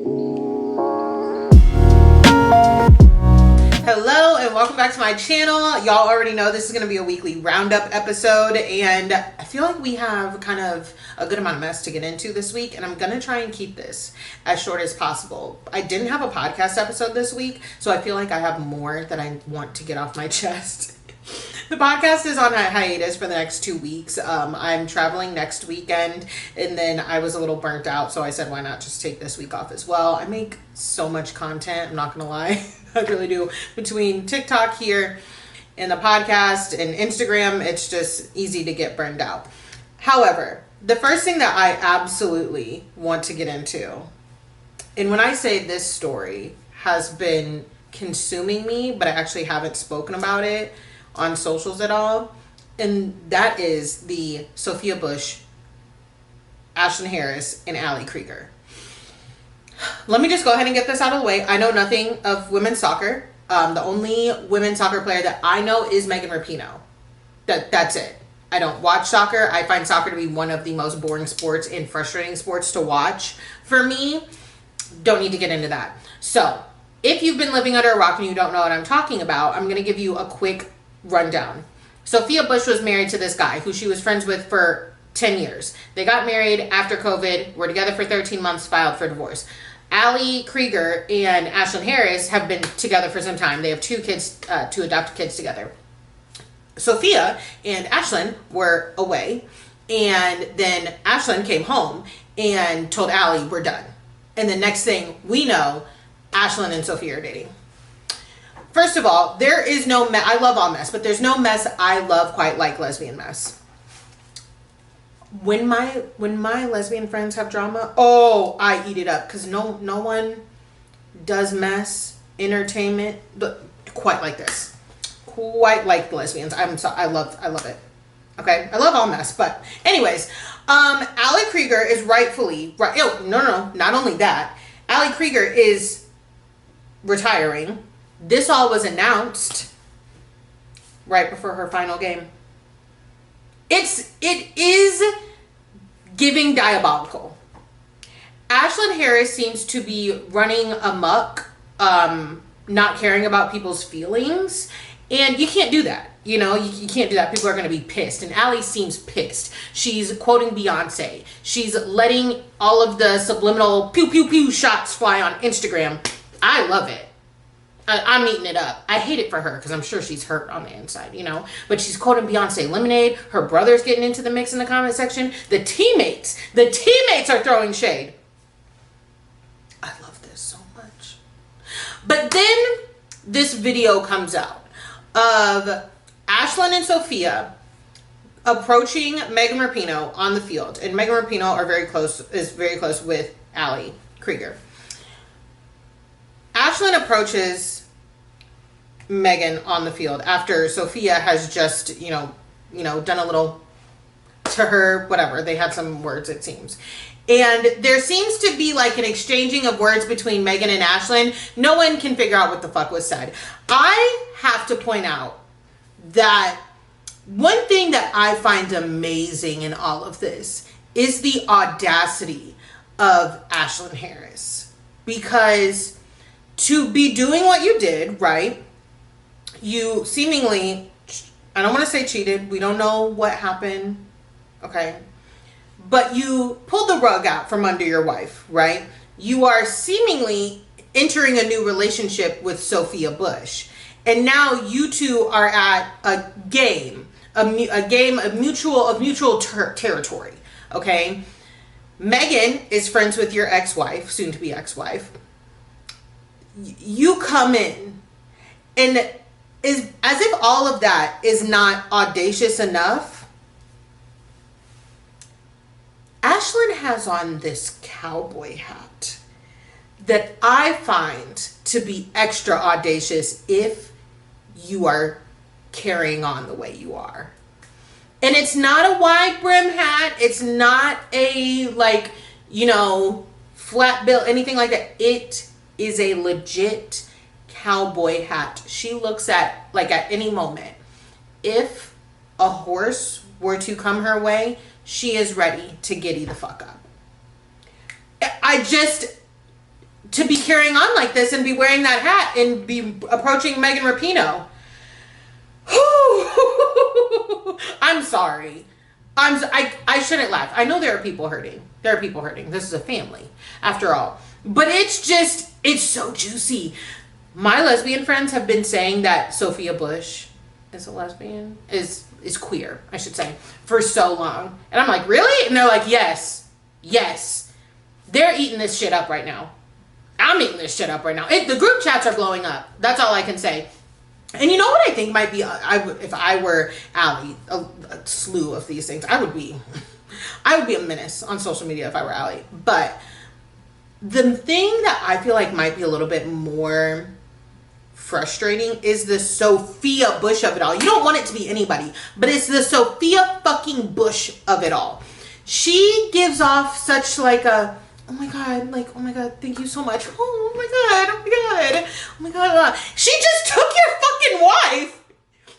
Hello and welcome back to my channel. Y'all already know this is going to be a weekly roundup episode, and I feel like we have kind of a good amount of mess to get into this week, and I'm going to try and keep this as short as possible. I didn't have a podcast episode this week, so I feel like I have more that I want to get off my chest. The podcast is on a hiatus for the next 2 weeks. I'm traveling next weekend, and then I was a little burnt out, so I said, why not just take this week off as well? I make so much content, I'm not gonna lie. I really do. Between TikTok here and the podcast and Instagram, it's just easy to get burned out. However, the first thing that I absolutely want to get into, and when I say this story has been consuming me, but I actually haven't spoken about it on socials at all, and that is the Sophia Bush, Ashlyn Harris, and Ali Krieger. Let me just go ahead and get this out of the way. I know nothing of women's soccer. The only women's soccer player that I know is Megan Rapinoe. That's it. I don't watch soccer. I find soccer to be one of the most boring sports and frustrating sports to watch. For me, don't need to get into that. So, if you've been living under a rock and you don't know what I'm talking about, I'm going to give you a quick rundown. Sophia Bush was married to this guy who she was friends with for 10 years. They got married after COVID, were together for 13 months, filed for divorce. Ali Krieger and Ashlyn Harris have been together for some time. They have two kids, two adopted kids together. Sophia and Ashlyn were away, and then Ashlyn came home and told Ali, we're done. And the next thing we know, Ashlyn and Sophia are dating. First of all, there is no mess. I love all mess, but there's no mess I love quite like lesbian mess. When my lesbian friends have drama, oh, I eat it up, because no one does mess entertainment but quite like this. Quite like the lesbians. I love it. Okay, I love all mess, but anyways, Ali Krieger is rightfully right. Oh, no, not only that, Ali Krieger is retiring. This all was announced right before her final game. It is giving diabolical. Ashlyn Harris seems to be running amok, not caring about people's feelings, and you can't do that. You know, you can't do that. People are going to be pissed, and Ali seems pissed. She's quoting Beyonce. She's letting all of the subliminal pew pew pew shots fly on Instagram. I love it. I'm eating it up. I hate it for her because I'm sure she's hurt on the inside, you know. But she's quoting Beyonce, Lemonade. Her brother's getting into the mix in the comment section. The teammates are throwing shade. I love this so much. But then this video comes out of Ashlyn and Sophia approaching Megan Rapinoe on the field, and Megan Rapinoe is very close with Ali Krieger. Ashlyn approaches Megan on the field after Sophia has just, you know, done a little to her, whatever. They had some words, it seems. And there seems to be like an exchanging of words between Megan and Ashlyn. No one can figure out what the fuck was said. I have to point out that one thing that I find amazing in all of this is the audacity of Ashlyn Harris. Because to be doing what you did, right? You seemingly, I don't want to say cheated. We don't know what happened, okay? But you pulled the rug out from under your wife, right? You are seemingly entering a new relationship with Sophia Bush. And now you two are at a game of mutual territory, okay? Megan is friends with your ex-wife, soon to be ex-wife. You come in, and is as if all of that is not audacious enough. Ashlyn has on this cowboy hat that I find to be extra audacious if you are carrying on the way you are. And it's not a wide brim hat. It's not a, like, you know, flat bill, anything like that. It is a legit cowboy hat. She looks at, like, at any moment, if a horse were to come her way, she is ready to giddy the fuck up. to be carrying on like this and be wearing that hat and be approaching Megan Rapinoe. I'm sorry. I shouldn't laugh. I know there are people hurting. There are people hurting. This is a family, after all. But it's so juicy. My lesbian friends have been saying that Sophia Bush is a lesbian, is queer, I should say, for so long. And I'm like, really? And they're like, yes. They're eating this shit up right now. I'm eating this shit up right now. The group chats are blowing up. That's all I can say. And you know what I think might be, if I were Allie, a slew of these things, I would be a menace on social media if I were Allie. But the thing that I feel like might be a little bit more frustrating is the Sophia Bush of it all. You don't want it to be anybody, but it's the Sophia fucking Bush of it all. She gives off such like a, oh my god, thank you so much. Oh my god. She just took your fucking wife.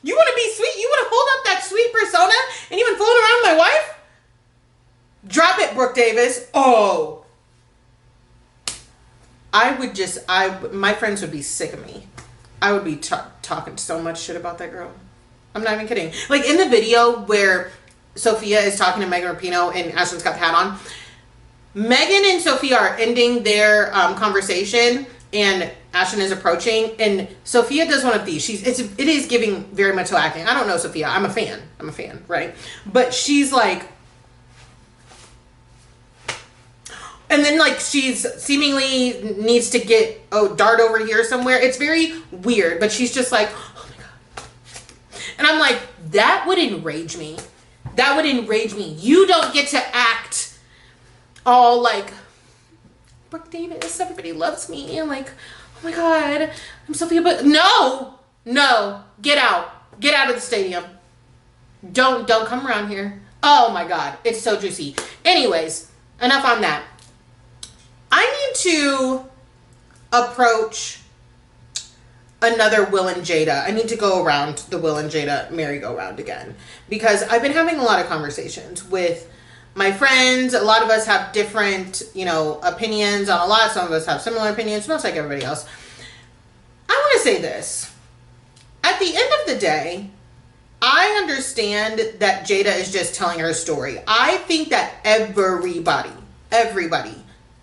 You want to be sweet? You want to hold up that sweet persona and even float around my wife? Drop it, Brooke Davis. Oh. My friends would be sick of me. I would be talking so much shit about that girl. I'm not even kidding. Like in the video where Sophia is talking to Megan Rapinoe and Ashlyn's got the hat on, Megan and Sophia are ending their conversation, and Ashlyn is approaching, and Sophia does one of these. It is giving very much so acting. I don't know Sophia. I'm a fan, right? But she's like, and then like she's seemingly needs to get dart over here somewhere. It's very weird, but she's just like, oh my god. And I'm like, that would enrage me. That would enrage me. You don't get to act all like, Brooke Davis, everybody loves me, and like, oh my god, I'm Sophia, but no, get out of the stadium. Don't come around here. Oh my god, it's so juicy. Anyways, enough on that. I need to approach another Will and Jada. I need to go around the Will and Jada merry-go-round again, because I've been having a lot of conversations with my friends. A lot of us have different, opinions on a lot. Some of us have similar opinions, most like everybody else. I want to say this. At the end of the day, I understand that Jada is just telling her story. I think that everybody,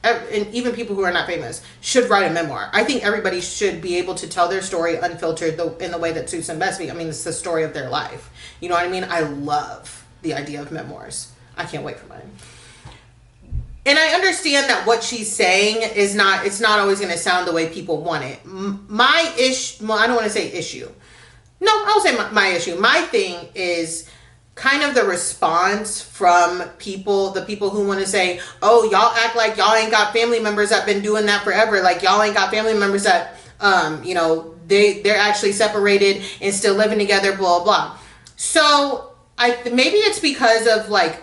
and even people who are not famous, should write a memoir. I think everybody should be able to tell their story unfiltered in the way that suits them best. I mean, it's the story of their life. You know what I mean? I love the idea of memoirs. I can't wait for mine. And I understand that what she's saying it's not always going to sound the way people want it. I don't want to say issue. No, I'll say my issue. My thing is kind of the response from the people who want to say, oh, y'all act like y'all ain't got family members that been doing that forever. Like y'all ain't got family members that, they're actually separated and still living together, blah, blah. So maybe it's because of like,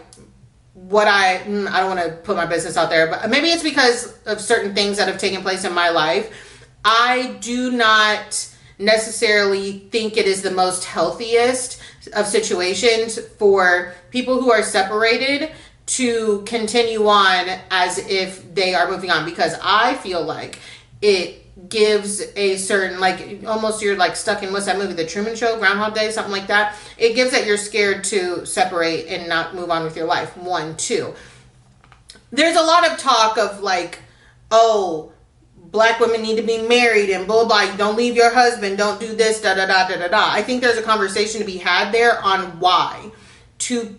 I don't want to put my business out there, but maybe it's because of certain things that have taken place in my life. I do not necessarily think it is the most healthiest of situations for people who are separated to continue on as if they are moving on, because I feel like it gives a certain, like, almost you're like stuck in, what's that movie, The Truman Show, Groundhog Day, something like that. It gives that you're scared to separate and not move on with your life. 1, 2. There's a lot of talk of like, oh, Black women need to be married and blah, blah, don't leave your husband, don't do this, da, da, da, da, da, da. I think there's a conversation to be had there on why two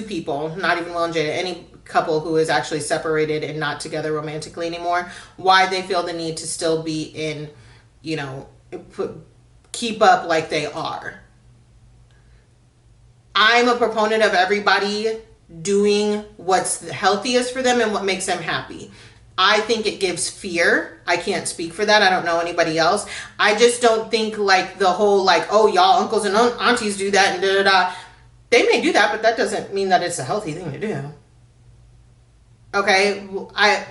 people, not even Will and Jada, any couple who is actually separated and not together romantically anymore, why they feel the need to still be in, keep up like they are. I'm a proponent of everybody doing what's the healthiest for them and what makes them happy. I think it gives fear. I can't speak for that. I don't know anybody else. I just don't think like the whole like, oh, y'all uncles and aunties do that and da da da. They may do that, but that doesn't mean that it's a healthy thing to do. Okay, I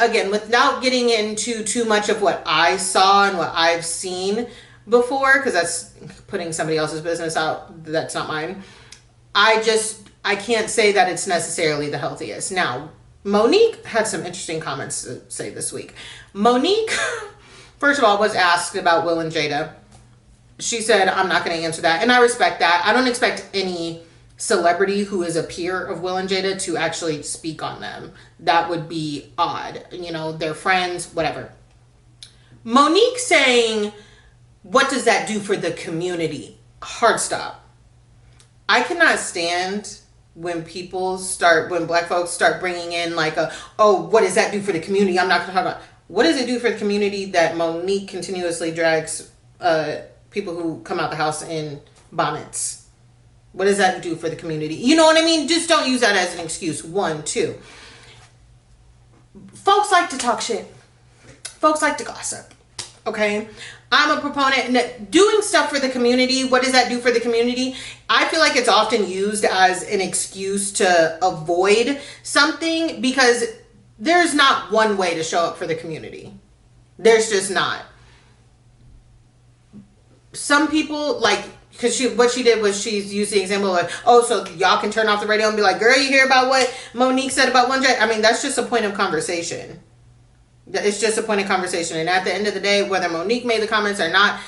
again, without getting into too much of what I saw and what I've seen before, because that's putting somebody else's business out, that's not mine. I can't say that it's necessarily the healthiest. Now, Monique had some interesting comments to say this week. Monique, first of all, was asked about Will and Jada. She said, I'm not going to answer that. And I respect that. I don't expect any celebrity who is a peer of Will and Jada to actually speak on them. That would be odd. You know, they're friends, whatever. Monique saying, what does that do for the community? Hard stop. I cannot stand when black folks start bringing in like what does that do for the community? I'm not going to talk about, what does it do for the community that Monique continuously drags people who come out the house in bonnets? What does that do for the community? You know what I mean? Just don't use that as an excuse. 1, 2. Folks like to talk shit. Folks like to gossip. Okay? I'm a proponent. Doing stuff for the community, what does that do for the community? I feel like it's often used as an excuse to avoid something because there's not one way to show up for the community. There's just not. Some people, like, because what she did was she's used the example of, so y'all can turn off the radio and be like, girl, you hear about what Monique said about one J? I mean, that's just a point of conversation. It's just a point of conversation. And at the end of the day, whether Monique made the comments or not,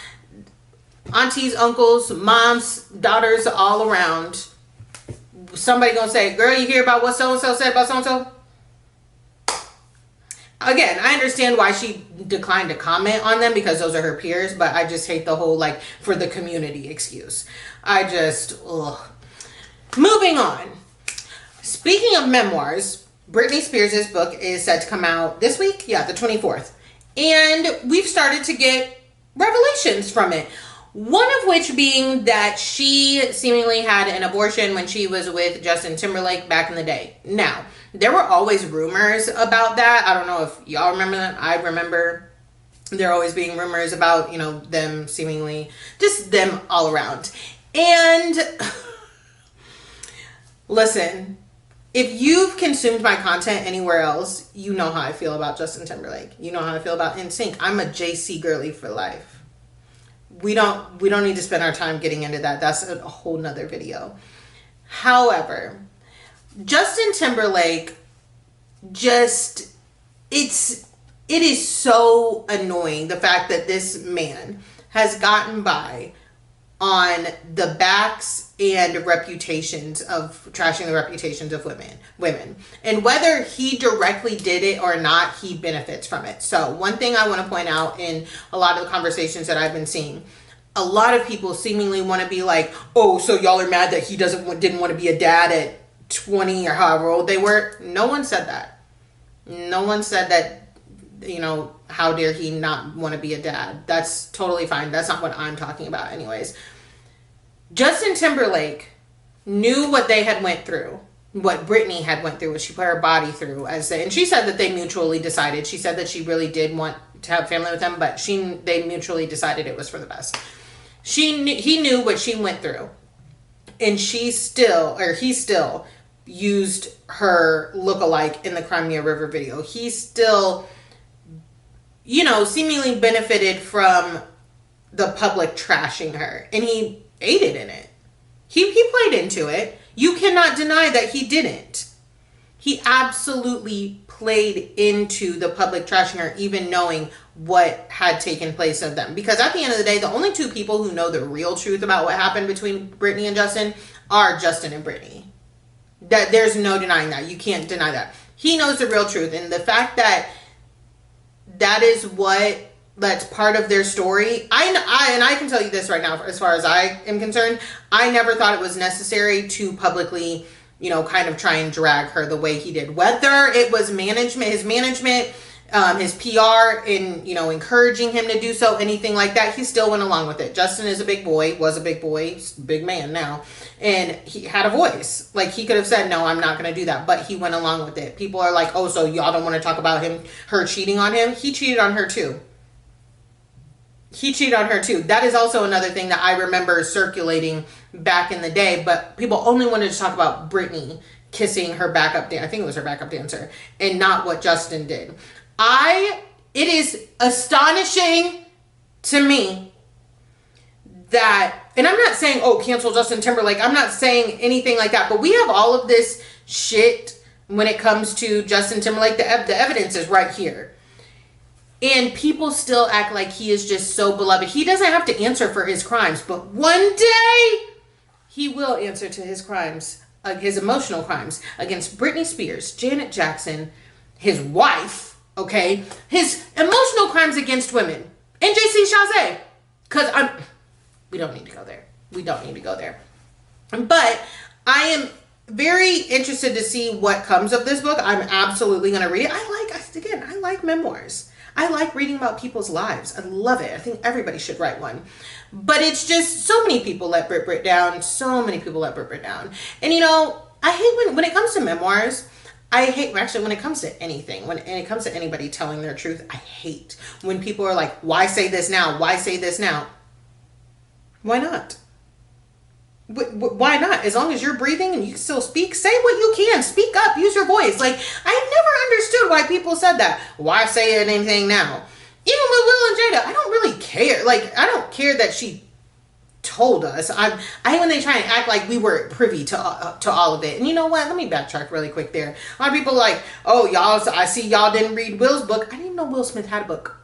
aunties, uncles, moms, daughters, all around, somebody gonna say, girl, you hear about what so-and-so said about so-and-so? Again, I understand why she declined to comment on them because those are her peers, but I just hate the whole, like, for the community excuse. Moving on. Speaking of memoirs, Britney Spears' book is set to come out this week. Yeah, the 24th. And we've started to get revelations from it. One of which being that she seemingly had an abortion when she was with Justin Timberlake back in the day. Now, there were always rumors about that. I don't know if y'all remember them. I remember there always being rumors about, you know, them seemingly, just them all around. And listen, if you've consumed my content anywhere else, you know how I feel about Justin Timberlake. You know how I feel about NSYNC. I'm a JC girly for life. We don't need to spend our time getting into that. That's a whole nother video. However, Justin Timberlake it is so annoying, the fact that this man has gotten by on the backs and reputations of trashing the reputations of women. And whether he directly did it or not, he benefits from it. So one thing I want to point out in a lot of the conversations that I've been seeing, a lot of people seemingly want to be like, oh, so y'all are mad that he didn't want to be a dad at 20 or however old they were. No one said that. No one said that, you know, how dare he not want to be a dad. That's totally fine. That's not what I'm talking about anyways. Justin Timberlake knew what they had went through, what Britney had went through, what she put her body through, and she said that they mutually decided. She said that she really did want to have family with him, but they mutually decided it was for the best. He knew what she went through, and he still used her lookalike in the Crimea River video. He still, you know, seemingly benefited from the public trashing her, and he aided in it. He played into it. You cannot deny that he didn't. He absolutely played into the public trashing her, even knowing what had taken place of them. Because at the end of the day, the only two people who know the real truth about what happened between Britney and Justin are Justin and Britney. That there's no denying that. You can't deny that. He knows the real truth. And the fact that that's part of their story. I can tell you this right now, as far as I am concerned, I never thought it was necessary to publicly, you know, kind of try and drag her the way he did. Whether it was his management, his PR in, you know, encouraging him to do so, anything like that, he still went along with it. Justin is a big boy, was a big boy, big man now, and he had a voice. Like, he could have said, no, I'm not going to do that, but he went along with it. People are like, oh, so y'all don't want to talk about her cheating on him? He cheated on her too. That is also another thing that I remember circulating back in the day, but people only wanted to talk about Britney kissing her backup dancer. I think it was her backup dancer, and not what Justin did. It is astonishing to me that, and I'm not saying, oh, cancel Justin Timberlake. I'm not saying anything like that, but we have all of this shit when it comes to Justin Timberlake. The evidence is right here. And people still act like he is just so beloved. He doesn't have to answer for his crimes, but one day he will answer to his crimes, his emotional crimes against Britney Spears, Janet Jackson, his wife, okay? His emotional crimes against women, and JC Chasez. Because we don't need to go there. We don't need to go there. But I am very interested to see what comes of this book. I'm absolutely going to read it. I like memoirs. I like reading about people's lives. I love it. I think everybody should write one. But it's just so many people let Brit down. So many people let Brit down. And you know, I hate when it comes to memoirs, actually when it comes to anything, when it comes to anybody telling their truth, I hate when people are like, why say this now? Why say this now? Why not? Why not? As long as you're breathing and you can still speak, say what you can. Speak up. Use your voice. Like, I never understood why people said that. Why say anything now? Even with Will and Jada, I don't really care. Like, I don't care that she told us. I hate when they try and act like we were privy to all of it. And you know what? Let me backtrack really quick there. A lot of people are like, oh, y'all, I see y'all didn't read Will's book. I didn't know Will Smith had a book.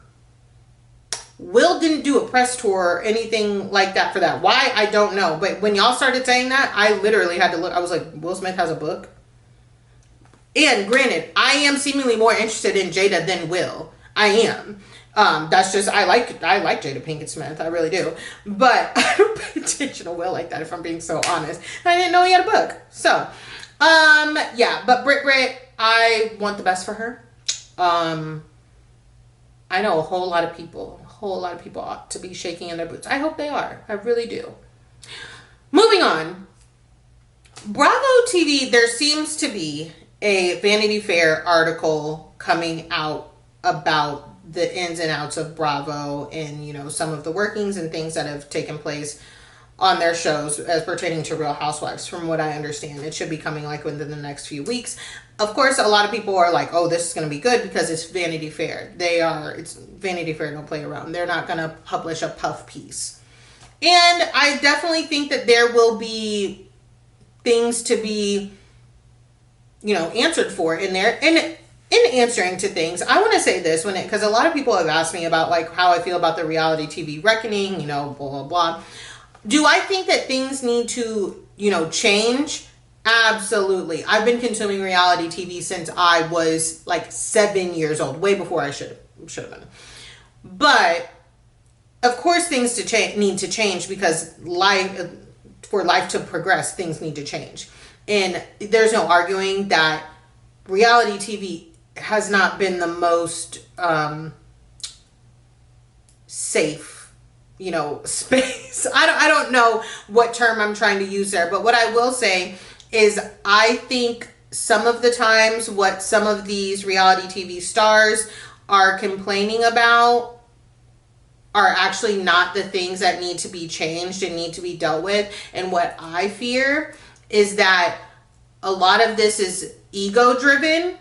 Will didn't do a press tour or anything like that for that. Why? I don't know. But when y'all started saying that, I literally had to look. I was like, Will Smith has a book? And granted, I am seemingly more interested in Jada than Will. I am. That's just, I like Jada Pinkett Smith. I really do. But I don't pay attention to Will like that, if I'm being so honest. I didn't know he had a book. So, yeah. But Brit, I want the best for her. I know a whole lot of people ought to be shaking in their boots. I hope they are. I really do. Moving on. Bravo TV, there seems to be a Vanity Fair article coming out about the ins and outs of Bravo and, you know, some of the workings and things that have taken place on their shows as pertaining to Real Housewives. From what I understand, it should be coming like within the next few weeks. Of course, a lot of people are like, oh, this is going to be good because it's Vanity Fair. It's Vanity Fair, don't play around. They're not going to publish a puff piece. And I definitely think that there will be things to be, you know, answered for in there. And in answering to things, I want to say this because a lot of people have asked me about like how I feel about the reality TV reckoning, you know, blah, blah, blah. Do I think that things need to, you know, change? Absolutely. I've been consuming reality TV since I was like 7 years old, way before I should have been. But of course things need to change because for life to progress, things need to change. And there's no arguing that reality TV has not been the most safe, you know, space. I don't know what term I'm trying to use there, but what I will say is I think some of the times what some of these reality TV stars are complaining about are actually not the things that need to be changed and need to be dealt with. And what I fear is that a lot of this is ego driven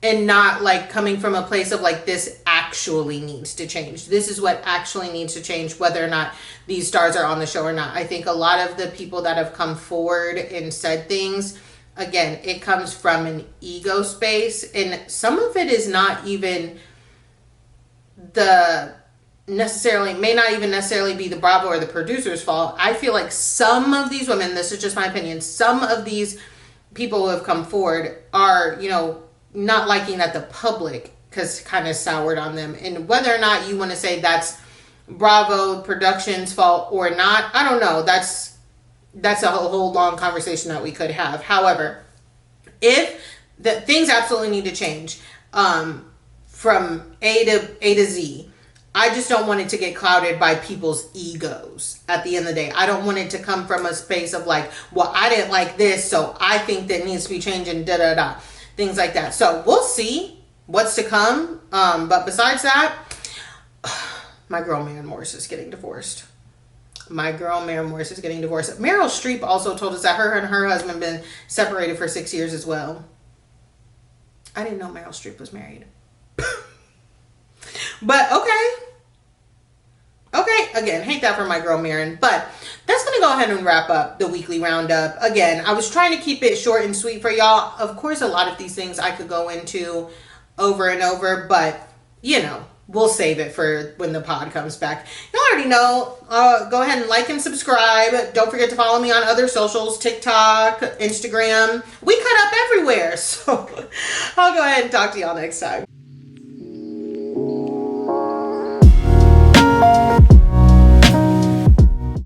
and not like coming from a place of like, this actually needs to change. This is what actually needs to change, whether or not these stars are on the show or not. I think a lot of the people that have come forward and said things, again, it comes from an ego space. And some of it is not even may not even necessarily be the Bravo or the producer's fault. I feel like some of these women, this is just my opinion, some of these people who have come forward are, you know, not liking that the public has kind of soured on them. And whether or not you want to say that's Bravo Productions' fault or not, I don't know. That's a whole long conversation that we could have. However, if the things absolutely need to change from A to Z, I just don't want it to get clouded by people's egos at the end of the day. I don't want it to come from a space of like, well, I didn't like this, so I think that needs to be changing, da-da-da. Things like that. So we'll see what's to come. But besides that, my girl Maren Morris is getting divorced. Meryl Streep also told us that her and her husband been separated for 6 years as well. I didn't know Meryl Streep was married. But okay. again, hate that for my girl Marin. But that's going to go ahead and wrap up the weekly roundup. Again, I was trying to keep it short and sweet for y'all. Of course, a lot of these things I could go into over and over, but you know, we'll save it for when the pod comes back. You already know, go ahead and like and subscribe. Don't forget to follow me on other socials, TikTok, Instagram. We cut up everywhere. So I'll go ahead and talk to y'all next time.